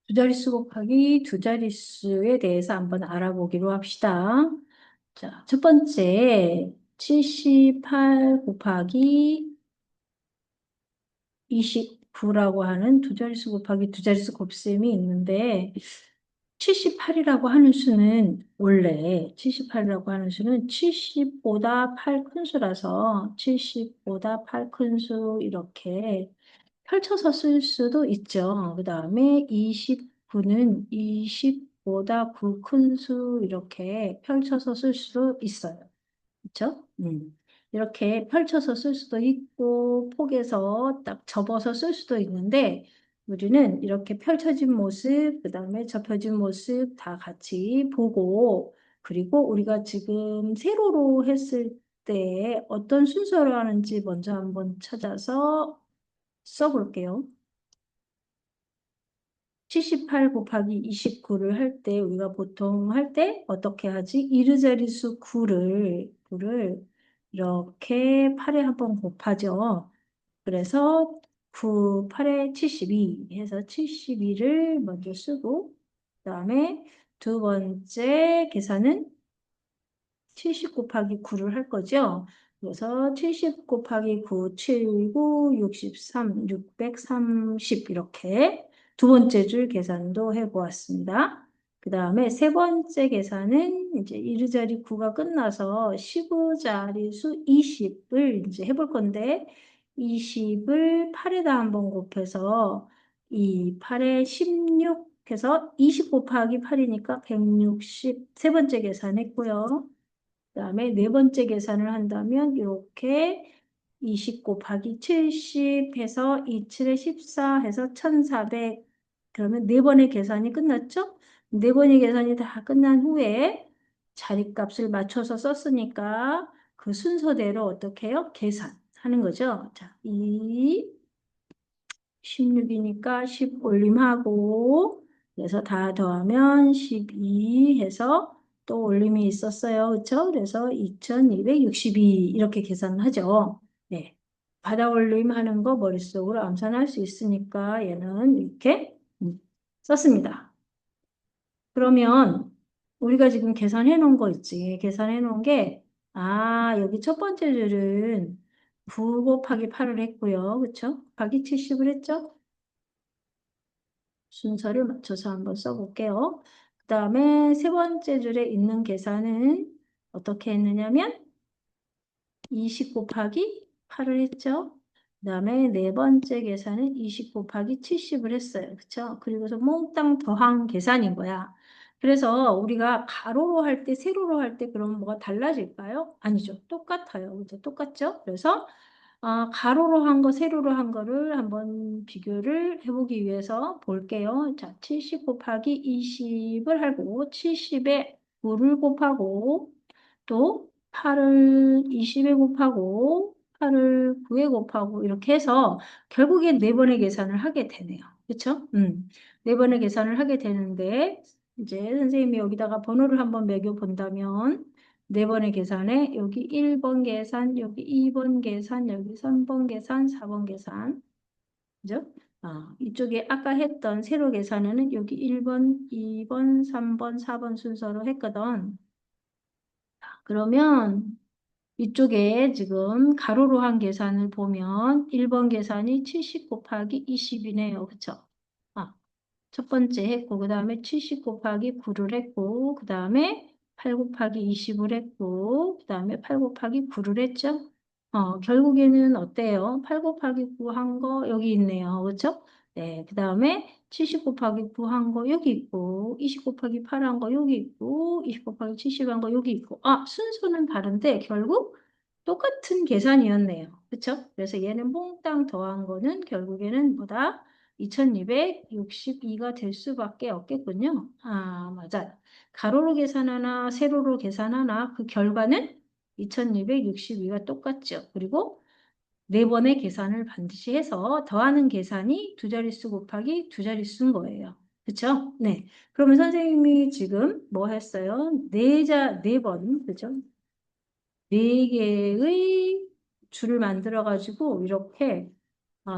두 자릿수 곱하기 두 자릿수에 대해서 한번 알아보기로 합시다. 자, 첫 번째, 78 곱하기 29라고 하는 두 자릿수 곱하기 두 자릿수 곱셈이 있는데, 78이라고 하는 수는 원래 78이라고 하는 수는 70보다 8 큰 수라서 70보다 8 큰 수 이렇게 펼쳐서 쓸 수도 있죠. 그 다음에 29는 20보다 9 큰 수 이렇게 펼쳐서 쓸 수도 있어요. 그렇죠? 이렇게 펼쳐서 쓸 수도 있고 폭에서 딱 접어서 쓸 수도 있는데 우리는 이렇게 펼쳐진 모습, 그 다음에 접혀진 모습 다 같이 보고 그리고 우리가 지금 세로로 했을 때 어떤 순서로 하는지 먼저 한번 찾아서 써볼게요. 78 곱하기 29를 할 때 우리가 보통 할 때 어떻게 하지? 이르자리수 9를 이렇게 8에 한번 곱하죠. 그래서 9, 8에 72 해서 72를 먼저 쓰고 그다음에 두 번째 계산은 70 곱하기 9를 할 거죠. 그래서 70 곱하기 9, 7, 9, 63, 630 이렇게 두 번째 줄 계산도 해보았습니다. 그 다음에 세 번째 계산은 이제 이르자리 9가 끝나서 15자리 수 20을 이제 해볼 건데 20을 8에다 한번 곱해서 이 8에 16 해서 20 곱하기 8이니까 160 세 번째 계산했고요. 그다음에 네 번째 계산을 한다면 이렇게 20 곱하기 70 해서 27에 14 해서 1400 그러면 네 번의 계산이 끝났죠? 네 번의 계산이 다 끝난 후에 자리값을 맞춰서 썼으니까 그 순서대로 어떻게 해요? 계산하는 거죠. 자, 16이니까 10 올림하고 그래서 다 더하면 12 해서 또 올림이 있었어요. 그렇죠? 그래서 2262 이렇게 계산하죠. 네. 받아 올림하는 거 머릿속으로 암산할 수 있으니까 얘는 이렇게 썼습니다. 그러면 우리가 지금 계산해 놓은 거 있지. 계산해 놓은 게 여기 첫 번째 줄은 9 곱하기 8을 했고요. 그렇죠? 곱하기 70을 했죠? 순서를 맞춰서 한번 써볼게요. 그 다음에 세 번째 줄에 있는 계산은 어떻게 했느냐면 20 곱하기 8을 했죠. 그 다음에 네 번째 계산은 20 곱하기 70을 했어요. 그쵸? 그리고서 몽땅 더한 계산인 거야. 그래서 우리가 가로로 할 때, 세로로 할 때 그럼 뭐가 달라질까요? 아니죠. 똑같아요. 그죠? 똑같죠? 그래서 가로로 한 거, 세로로 한 거를 한번 비교를 해보기 위해서 볼게요. 자, 70 곱하기 20을 하고 70에 9를 곱하고 또 8을 20에 곱하고 8을 9에 곱하고 이렇게 해서 결국엔 네 번의 계산을 하게 되네요. 그렇죠? 네 번의 계산을 하게 되는데 이제 선생님이 여기다가 번호를 한번 매겨 본다면 네 번의 계산에 여기 1번 계산, 여기 2번 계산, 여기 3번 계산, 4번 계산. 그죠? 이쪽에 아까 했던 세로 계산은 여기 1번, 2번, 3번, 4번 순서로 했거든. 그러면 이쪽에 지금 가로로 한 계산을 보면 1번 계산이 70 곱하기 20이네요. 그쵸? 아, 첫 번째 했고, 그 다음에 70 곱하기 9를 했고, 그 다음에 8 곱하기 20을 했고, 그 다음에 8 곱하기 9를 했죠? 결국에는 어때요? 8 곱하기 9 한 거 여기 있네요. 그렇죠? 네, 그 다음에 70 곱하기 9 한 거 여기 있고, 20 곱하기 8 한 거 여기 있고, 20 곱하기 70 한 거 여기 있고, 순서는 다른데 결국 똑같은 계산이었네요. 그렇죠? 그래서 얘는 몽땅 더한 거는 결국에는 뭐다? 2262가 될 수밖에 없겠군요. 맞아요. 가로로 계산하나 세로로 계산하나 그 결과는 2262가 똑같죠. 그리고 네 번의 계산을 반드시 해서 더하는 계산이 두 자릿수 곱하기 두 자릿수인 거예요. 그쵸? 네. 그러면 선생님이 지금 뭐 했어요? 네 번, 그죠? 네 개의 줄을 만들어 가지고 이렇게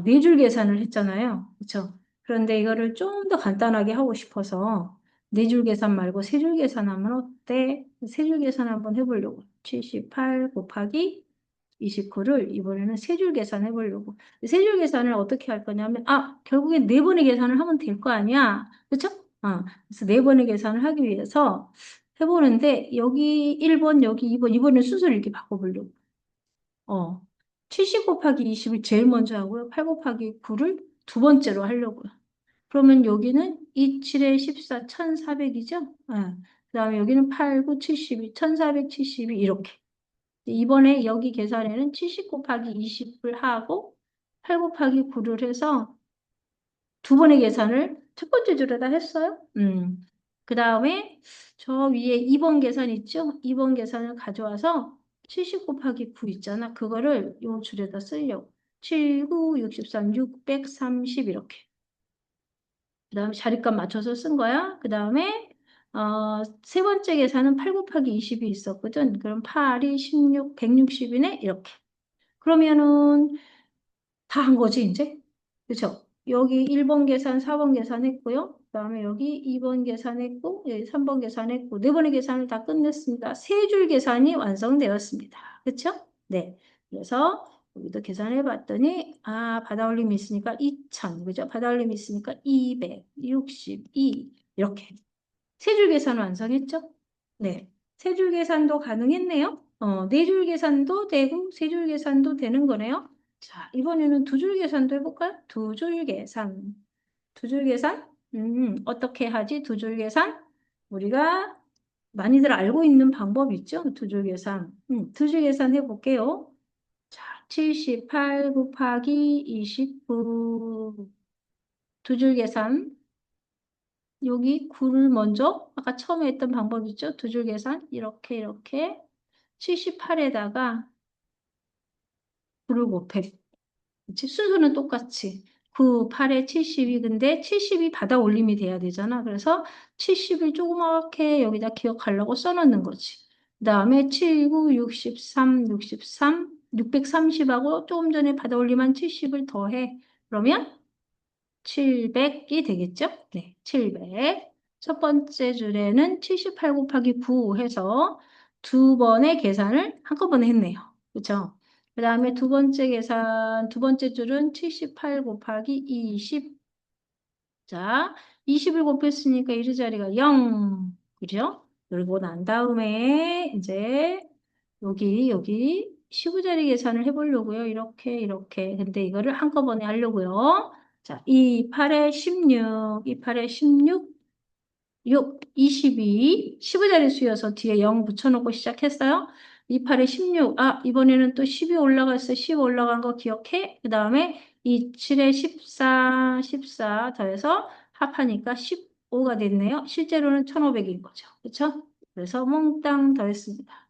네 줄 계산을 했잖아요. 그쵸? 그런데 이거를 좀 더 간단하게 하고 싶어서 네 줄 계산 말고 세 줄 계산하면 어때? 세 줄 계산 한번 해보려고. 78 곱하기 29를 이번에는 세 줄 계산해 보려고. 세 줄 계산을 어떻게 할 거냐면, 결국엔 네 번의 계산을 하면 될 거 아니야. 그쵸? 그래서 네 번의 계산을 하기 위해서 해보는데, 여기 1번, 여기 2번, 이번에 순서를 이렇게 바꿔보려고. 어, 70 곱하기 20을 제일 먼저 하고요. 8 곱하기 9를 두 번째로 하려고요. 그러면 여기는 2, 7에 14, 1400이죠? 그 다음에 여기는 8, 9, 72, 1472 이렇게. 이번에 여기 계산에는 70 곱하기 20을 하고 8 곱하기 9를 해서 두 번의 계산을 첫 번째 줄에다 했어요. 그 다음에 저 위에 2번 계산 있죠? 2번 계산을 가져와서 70 곱하기 9 있잖아. 그거를 요 줄에다 쓰려고. 7, 9, 63, 630 이렇게. 그 다음에 자리값 맞춰서 쓴 거야. 그 다음에 세 번째 계산은 8 곱하기 20이 있었거든. 그럼 8이 16, 160이네? 이렇게. 그러면은 다 한 거지, 이제? 그쵸? 여기 1번 계산, 4번 계산했고요. 그 다음에 여기 2번 계산했고, 여기 3번 계산했고, 네 번의 계산을 다 끝냈습니다. 세 줄 계산이 완성되었습니다. 그쵸? 네. 그래서 여기도 계산해 봤더니, 받아올림이 있으니까 2000, 그죠? 받아올림이 있으니까 262, 이렇게. 세 줄 계산 완성했죠? 네. 세 줄 계산도 가능했네요. 네 줄 계산도 되고, 세 줄 계산도 되는 거네요. 자, 이번에는 두 줄 계산도 해볼까요? 두 줄 계산. 두 줄 계산? 어떻게 하지? 두 줄 계산? 우리가 많이들 알고 있는 방법 있죠? 두 줄 계산. 두 줄 계산 해볼게요. 자, 78 곱하기 29. 두 줄 계산. 여기 9를 먼저 아까 처음에 했던 방법 있죠? 두 줄 계산 이렇게 78에다가 9를 곱해. 그치? 순서는 똑같이 9, 8에 72 근데 70이 받아 올림이 돼야 되잖아. 그래서 70을 조그맣게 여기다 기억하려고 써놓는 거지. 그 다음에 7, 9, 63, 630하고 조금 전에 받아 올림한 70을 더해. 그러면 700이 되겠죠? 네, 700. 첫 번째 줄에는 78 곱하기 9 해서 두 번의 계산을 한꺼번에 했네요. 그렇죠? 그 다음에 두 번째 계산, 두 번째 줄은 78 곱하기 20. 자, 20을 곱했으니까 이르 자리가 0. 그죠? 그리고 난 다음에 이제 여기 15자리 계산을 해보려고요. 이렇게. 근데 이거를 한꺼번에 하려고요. 자, 2, 8에 16, 2, 8에 16, 6, 22, 15자리 수여서 뒤에 0 붙여놓고 시작했어요. 2, 8에 16, 이번에는 또 10이 올라갔어요. 10 올라간 거 기억해? 그 다음에 2, 7에 14 더해서 합하니까 15가 됐네요. 실제로는 1500인 거죠. 그쵸? 그래서 몽땅 더했습니다.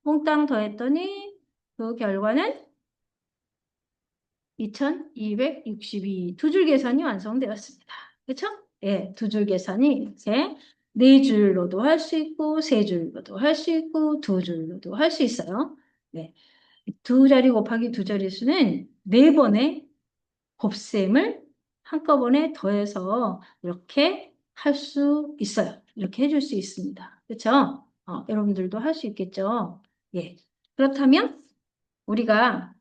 몽땅 더했더니 그 결과는 2262. 두 줄 계산이 완성되었습니다. 그쵸? 예, 두 줄 계산이 이렇게 네 줄로도 할 수 있고, 세 줄로도 할 수 있고, 두 줄로도 할 수 있어요. 네. 두 자리 곱하기 두 자리 수는 네 번의 곱셈을 한꺼번에 더해서 이렇게 할 수 있어요. 이렇게 해줄 수 있습니다. 그쵸? 여러분들도 할 수 있겠죠? 예. 그렇다면 우리가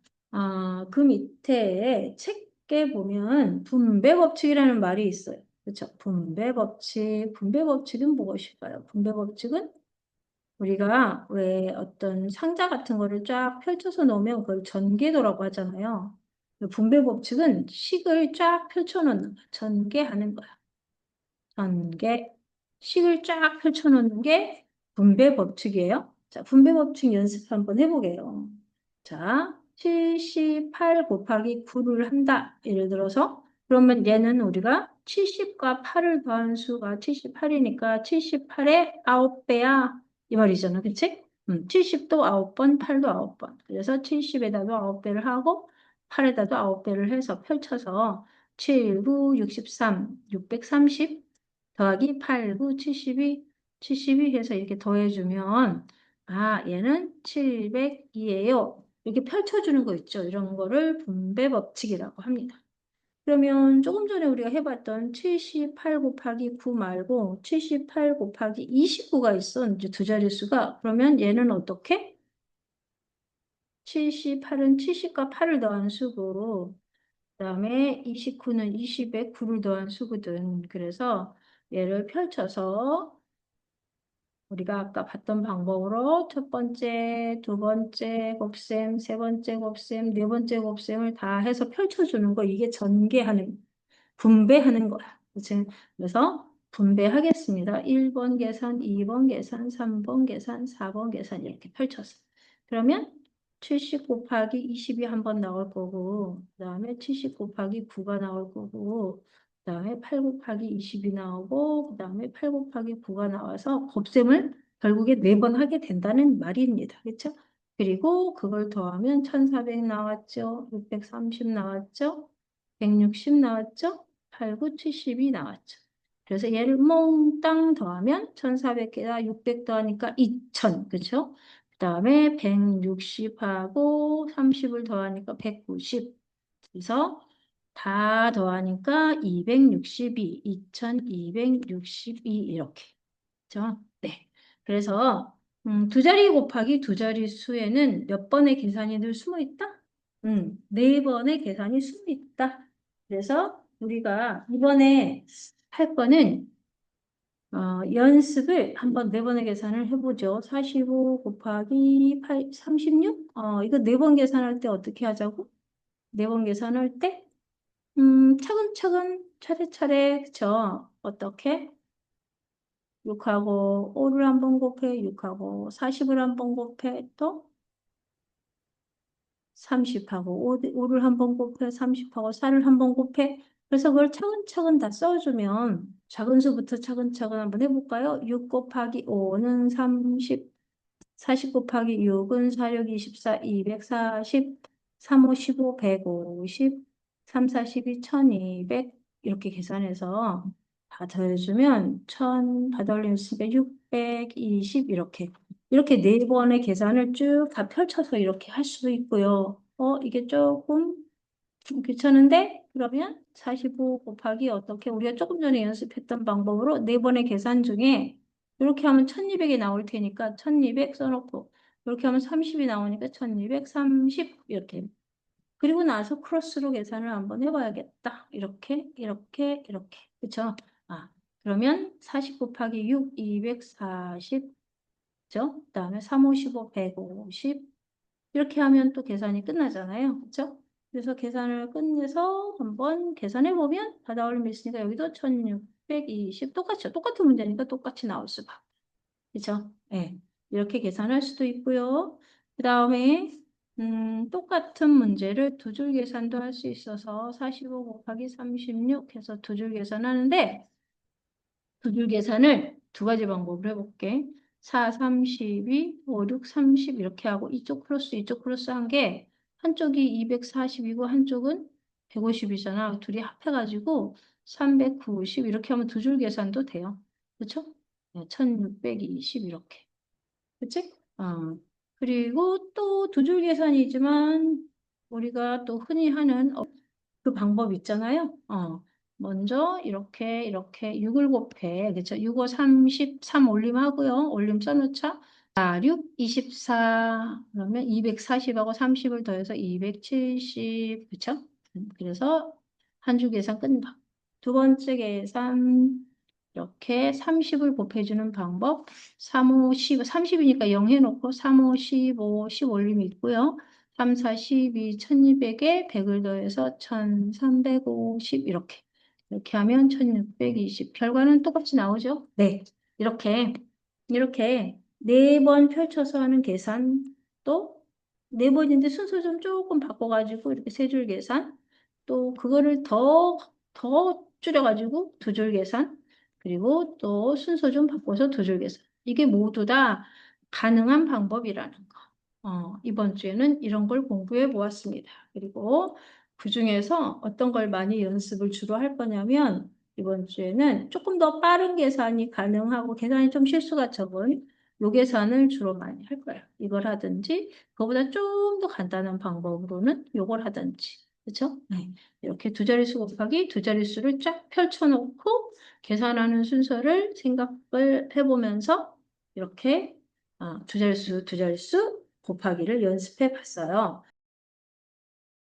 그 밑에 책에 보면 분배 법칙이라는 말이 있어요. 그렇죠? 분배 법칙. 분배 법칙은 무엇일까요? 분배 법칙은 우리가 왜 어떤 상자 같은 거를 쫙 펼쳐서 놓으면 그걸 전개도라고 하잖아요. 분배 법칙은 식을 쫙 펼쳐 놓는 거, 전개하는 거야. 전개. 식을 쫙 펼쳐 놓는 게 분배 법칙이에요. 자, 분배 법칙 연습 한번 해보게요. 자, 78 곱하기 9를 한다. 예를 들어서 그러면 얘는 우리가 70과 8을 더한 수가 78이니까 78의 9배야. 이 말이잖아. 그치? 70도 9번, 8도 9번. 그래서 70에다도 9배를 하고 8에다도 9배를 해서 펼쳐서 7, 9, 63, 630 더하기 8, 9, 72 해서 이렇게 더해주면 얘는 702예요. 이렇게 펼쳐주는 거 있죠. 이런 거를 분배 법칙이라고 합니다. 그러면 조금 전에 우리가 해봤던 78 곱하기 9 말고 78 곱하기 29가 있어. 이제 두 자릿수가. 그러면 얘는 어떻게? 78은 70과 8을 더한 수고, 그 다음에 29는 20에 9를 더한 수거든. 그래서 얘를 펼쳐서 우리가 아까 봤던 방법으로 첫 번째, 두 번째 곱셈, 세 번째 곱셈, 네 번째 곱셈을 다 해서 펼쳐주는 거, 이게 전개하는, 분배하는 거야. 그치? 그래서 분배하겠습니다. 1번 계산, 2번 계산, 3번 계산, 4번 계산 이렇게 펼쳐서. 그러면 70 곱하기 20이 한 번 나올 거고, 그 다음에 70 곱하기 9가 나올 거고, 그 다음에 8 곱하기 20이 나오고, 그 다음에 8 곱하기 9가 나와서 곱셈을 결국에 4번 하게 된다는 말입니다. 그렇죠? 그리고 그걸 더하면 1400 나왔죠? 630 나왔죠? 160 나왔죠? 8, 9, 70이 나왔죠. 그래서 얘를 몽땅 더하면 1400개다 600 더하니까 2000, 그쵸? 그 다음에 160하고 30을 더하니까 190. 그래서 다 더하니까 262, 2262 이렇게. 그죠? 네. 그래서 두 자리 곱하기 두 자리 수에는 몇 번의 계산이 늘 숨어 있다? 네 번의 계산이 숨어 있다. 그래서 우리가 이번에 할 거는 연습을 한번 네 번의 계산을 해보죠. 45 곱하기 8, 36? 이거 네 번 계산할 때 어떻게 하자고? 네 번 계산할 때 차근차근 차례차례 그쵸? 어떻게? 6하고 5를 한 번 곱해, 6하고 40을 한 번 곱해, 또 30하고 5를 한 번 곱해, 30하고 4를 한 번 곱해. 그래서 그걸 차근차근 다 써주면 작은 수부터 차근차근 한번 해볼까요? 6 곱하기 5는 30, 40 곱하기 6은 4, 6, 24, 240, 3, 5, 15, 150, 3, 4, 12, 1200 이렇게 계산해서 다 더해주면 1000 받아 올리면 620 이렇게 네 번의 계산을 쭉 다 펼쳐서 이렇게 할 수도 있고요. 이게 조금 귀찮은데 그러면 45 곱하기 어떻게 우리가 조금 전에 연습했던 방법으로 네 번의 계산 중에 이렇게 하면 1200이 나올 테니까 1200 써놓고 이렇게 하면 30이 나오니까 1230 이렇게 그리고 나서 크로스로 계산을 한번 해봐야겠다. 이렇게 그쵸? 그러면 40 곱하기 6 240 그죠? 그 다음에 3, 5, 15, 150 이렇게 하면 또 계산이 끝나잖아요. 그쵸? 그래서 계산을 끝내서 한번 계산해 보면 받아 올리면 있으니까 여기도 1620 똑같죠. 똑같은 문제니까 똑같이 나올 수밖에. 그죠? 네. 이렇게 계산할 수도 있고요. 그 다음에 똑같은 문제를 두 줄 계산도 할 수 있어서 45 곱하기 36 해서 두 줄 계산하는데 두 줄 계산을 두 가지 방법으로 해볼게. 4, 32, 5, 6, 30 이렇게 하고 이쪽 플러스 한 게 한쪽이 240이고 한쪽은 150이잖아. 둘이 합해가지고 390 이렇게 하면 두 줄 계산도 돼요. 그렇죠? 1620 이렇게. 그치? 그리고 또 두 줄 계산이지만 우리가 또 흔히 하는 그 방법 있잖아요. 먼저 이렇게 6을 곱해. 그쵸? 6, 5, 33 올림하고요. 올림 써놓자. 4, 6, 24. 그러면 240하고 30을 더해서 270. 그쵸? 그래서 한 줄 계산 끝나. 두 번째 계산. 이렇게 30을 곱해주는 방법. 3, 5, 10, 30이니까 0 해놓고 3, 5, 15, 10 올림이 있고요. 3, 4, 12, 1200에 100을 더해서 1350 이렇게 하면 1620 결과는 똑같이 나오죠? 네. 이렇게 네 번 펼쳐서 하는 계산 또 네 번인데 순서 좀 조금 바꿔가지고 이렇게 세 줄 계산 또 그거를 더 줄여가지고 두 줄 계산 그리고 또 순서 좀 바꿔서 두 줄 계산 이게 모두 다 가능한 방법이라는 거. 이번 주에는 이런 걸 공부해 보았습니다. 그리고 그중에서 어떤 걸 많이 연습을 주로 할 거냐면 이번 주에는 조금 더 빠른 계산이 가능하고 계산이 좀 실수가 적은 요 계산을 주로 많이 할 거예요. 이걸 하든지 그거보다 좀 더 간단한 방법으로는 요걸 하든지. 그쵸? 네. 이렇게 두 자릿수 곱하기 두 자릿수를 쫙 펼쳐놓고 계산하는 순서를 생각을 해보면서 이렇게 두 자릿수 곱하기를 연습해 봤어요.